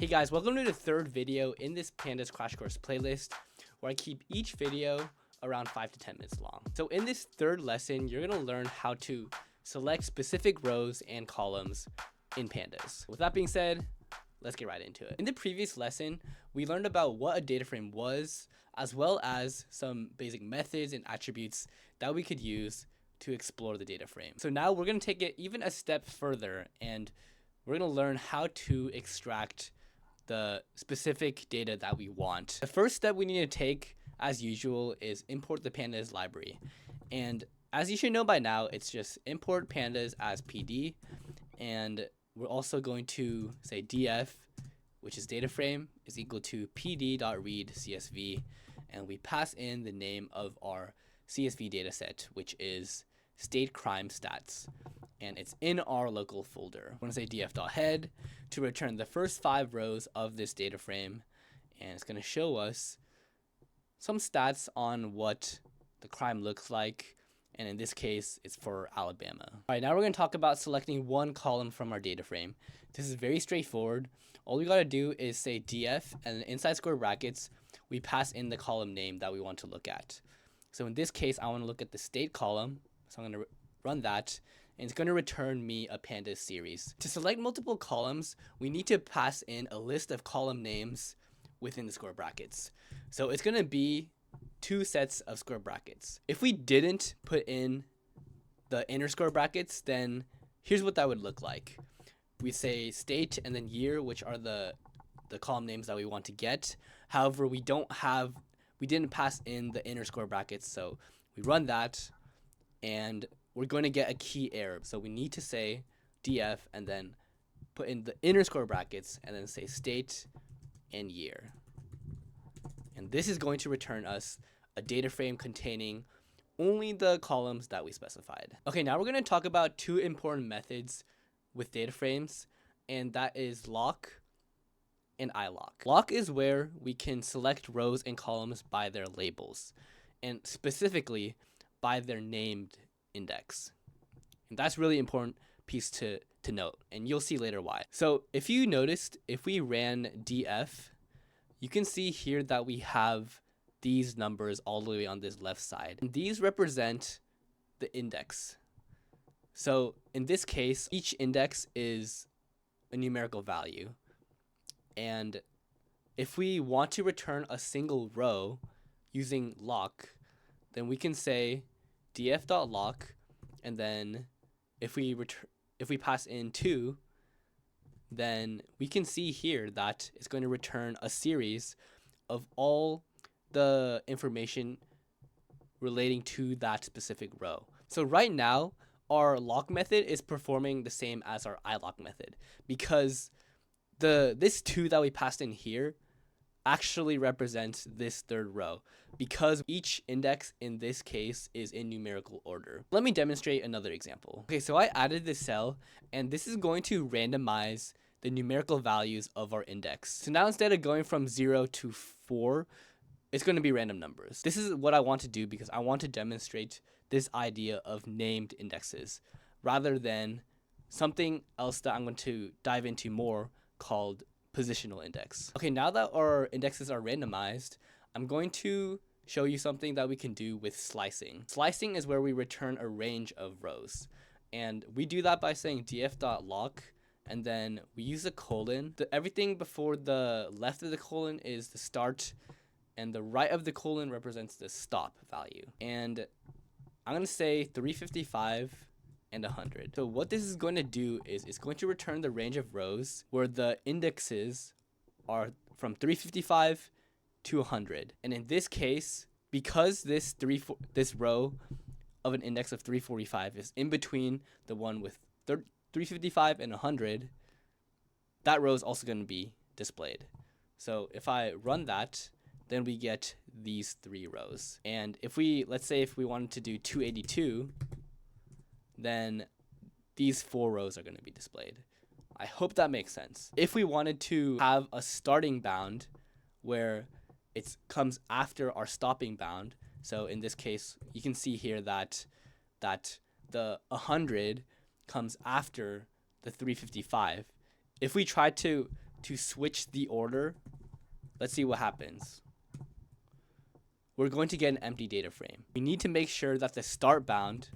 Hey guys, welcome to the third video in this Pandas Crash Course playlist where I keep each video around 5 to 10 minutes long. So in this third lesson, you're going to learn how to select specific rows and columns in Pandas. With that being said, let's get right into it. In the previous lesson, we learned about what a data frame was, as well as some basic methods and attributes that we could use to explore the data frame. So now we're going to take it even a step further, and we're going to learn how to extract the specific data that we want. The first step we need to take, as usual, is import the pandas library. And as you should know by now, it's just import pandas as PD, and we're also going to say df, which is data frame, is equal to pd.read csv, and we pass in the name of our CSV dataset, which is state crime stats, and it's in our local folder. We're going to say df.head to return the first 5 rows of this data frame, and it's going to show us some stats on what the crime looks like, and in this case, it's for Alabama. All right, now we're going to talk about selecting one column from our data frame. This is very straightforward. All we got to do is say df, and inside square brackets, we pass in the column name that we want to look at. So in this case, I want to look at the state column, so I'm going to run that, and it's going to return me a pandas series. To select multiple columns, we need to pass in a list of column names within the square brackets. So it's going to be 2 sets of square brackets. If we didn't put in the inner square brackets, then here's what that would look like. We say state and then year, which are the column names that we want to get. However, we didn't pass in the inner square brackets, so we run that, and we're going to get a key error. So we need to say df and then put in the inner square brackets and then say state and year. And this is going to return us a data frame containing only the columns that we specified. Okay, now we're going to talk about 2 important methods with data frames, and that is loc and iloc. Loc is where we can select rows and columns by their labels, and specifically by their named index. And that's really important piece to note, and you'll see later why. So if you noticed, if we ran df, you can see here that we have these numbers all the way on this left side. And these represent the index. So in this case, each index is a numerical value. And if we want to return a single row using loc, then we can say df.loc, and then if we pass in 2, then we can see here that it's going to return a series of all the information relating to that specific row. So right now, our loc method is performing the same as our iloc method, because this 2 that we passed in here actually represents this third row, because each index in this case is in numerical order. Let me demonstrate another example. Okay, so I added this cell, and this is going to randomize the numerical values of our index. So now instead of going from 0 to 4, it's going to be random numbers. This is what I want to do because I want to demonstrate this idea of named indexes rather than something else that I'm going to dive into more called positional index. Okay, now that our indexes are randomized, I'm going to show you something that we can do with slicing. Slicing is where we return a range of rows, and we do that by saying df.loc, and then we use a colon. Everything before the left of the colon is the start, and the right of the colon represents the stop value. And I'm going to say 355 and 100. So what this is going to do is it's going to return the range of rows where the indexes are from 355 to 100. And in this case, because this row of an index of 345 is in between the one with 355 and 100, that row is also going to be displayed. So if I run that, then we get these 3 rows. And let's say if we wanted to do 282, then these 4 rows are going to be displayed. I hope that makes sense. If we wanted to have a starting bound where it comes after our stopping bound, so in this case, you can see here that the 100 comes after the 355. If we try to to switch the order, let's see what happens. We're going to get an empty data frame. We need to make sure that the start bound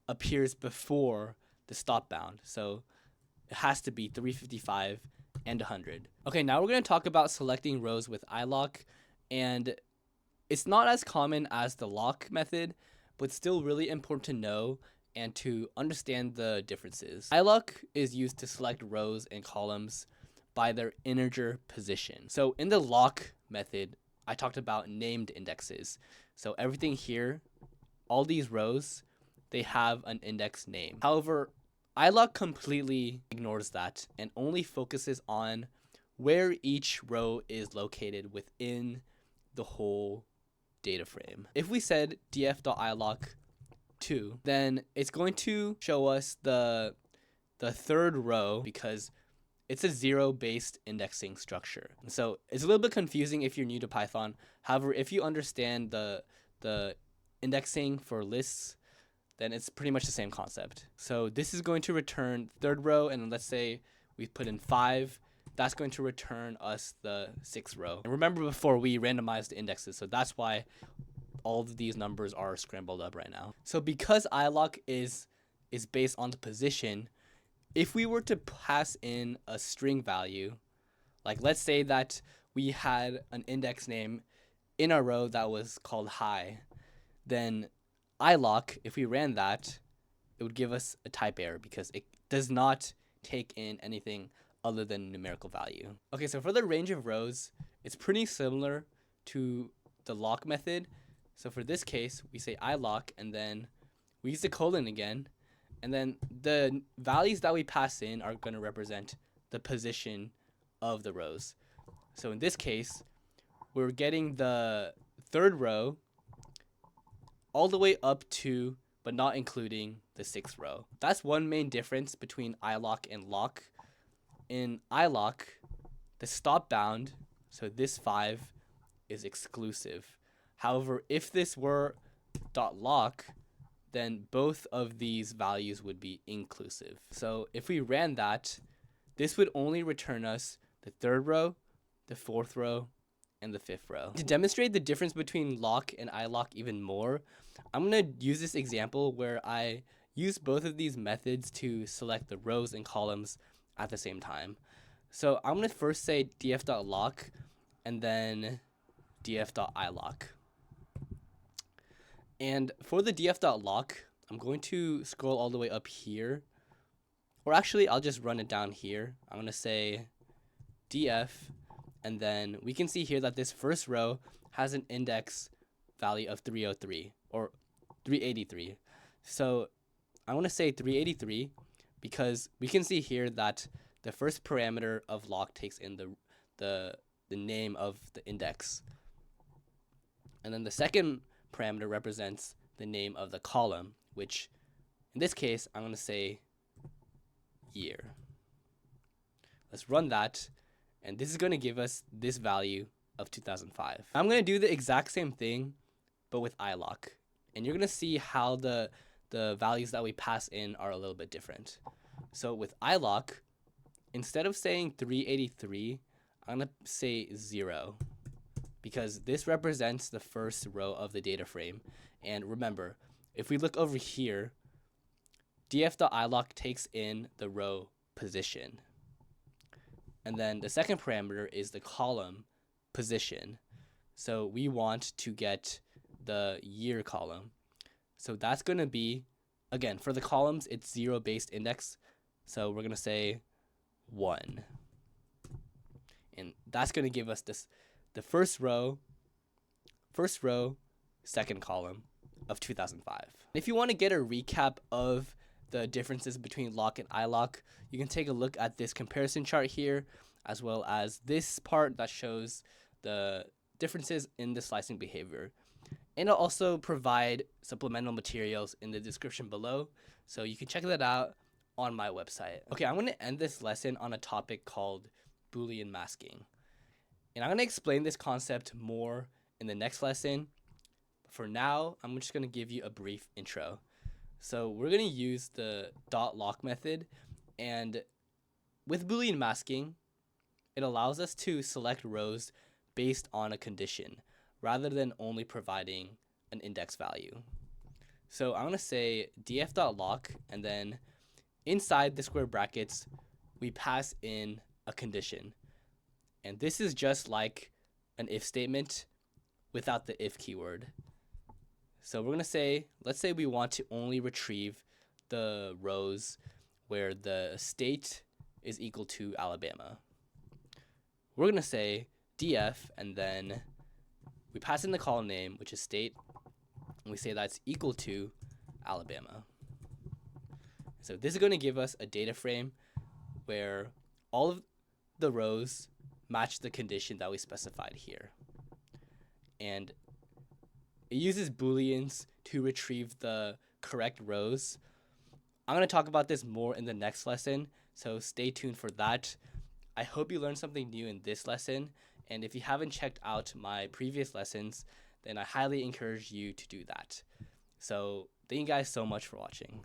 appears before the stop bound. So it has to be 355 and 100. Okay, now we're going to talk about selecting rows with iloc, and it's not as common as the loc method, but still really important to know and to understand the differences. iloc is used to select rows and columns by their integer position. So in the loc method, I talked about named indexes. So everything here, all these rows, they have an index name. However, iloc completely ignores that and only focuses on where each row is located within the whole data frame. If we said df.iloc2, then it's going to show us the third row because it's a zero-based indexing structure. And so it's a little bit confusing if you're new to Python. However, if you understand the indexing for lists, then it's pretty much the same concept. So this is going to return third row, and let's say we put in 5. That's going to return us the 6th row. And remember before we randomized the indexes, so that's why all of these numbers are scrambled up right now. So because iloc is based on the position, if we were to pass in a string value, like let's say that we had an index name in our row that was called hi, then iloc, if we ran that, it would give us a type error because it does not take in anything other than numerical value. Okay, so for the range of rows, it's pretty similar to the loc method. So for this case, we say iloc, and then we use the colon again, and then the values that we pass in are going to represent the position of the rows. So in this case, we're getting the third row all the way up to, but not including, the 6th row. That's one main difference between iloc and loc. In iloc, the stop bound, so this 5, is exclusive. However, if this were .loc, then both of these values would be inclusive. So if we ran that, this would only return us the 3rd row, the 4th row, and the 5th row. To demonstrate the difference between loc and iloc even more, I'm going to use this example where I use both of these methods to select the rows and columns at the same time. So I'm going to first say df.loc and then df.iloc. And for the df.loc, I'm going to scroll all the way up here. Or actually, I'll just run it down here. I'm going to say df, and then we can see here that this first row has an index value of 303 or 383. So I want to say 383 because we can see here that the first parameter of loc takes in the name of the index. And then the second parameter represents the name of the column, which in this case, I'm going to say year. Let's run that, and this is going to give us this value of 2005. I'm going to do the exact same thing, but with iloc, and you're going to see how the values that we pass in are a little bit different. So with iloc, instead of saying 383, I'm going to say 0 because this represents the first row of the data frame. And remember, if we look over here, df.iloc takes in the row position. And then the second parameter is the column position. So we want to get the year column. So that's going to be, again, for the columns, it's zero-based index. So we're going to say 1. And that's going to give us this, the first row, second column of 2005. If you want to get a recap of the differences between loc and iloc, you can take a look at this comparison chart here, as well as this part that shows the differences in the slicing behavior. And I'll also provide supplemental materials in the description below, so you can check that out on my website. Okay, I'm going to end this lesson on a topic called Boolean masking. And I'm going to explain this concept more in the next lesson. But for now, I'm just going to give you a brief intro. So we're going to use the .loc method, and with Boolean masking, it allows us to select rows based on a condition rather than only providing an index value. So I'm going to say df.lock, and then inside the square brackets, we pass in a condition. And this is just like an if statement without the if keyword. So we're going to say, let's say we want to only retrieve the rows where the state is equal to Alabama. We're going to say df, and then we pass in the column name, which is state, and we say that's equal to Alabama. So this is going to give us a data frame where all of the rows match the condition that we specified here. And it uses Booleans to retrieve the correct rows. I'm going to talk about this more in the next lesson, so stay tuned for that. I hope you learned something new in this lesson, and if you haven't checked out my previous lessons, then I highly encourage you to do that. So thank you guys so much for watching.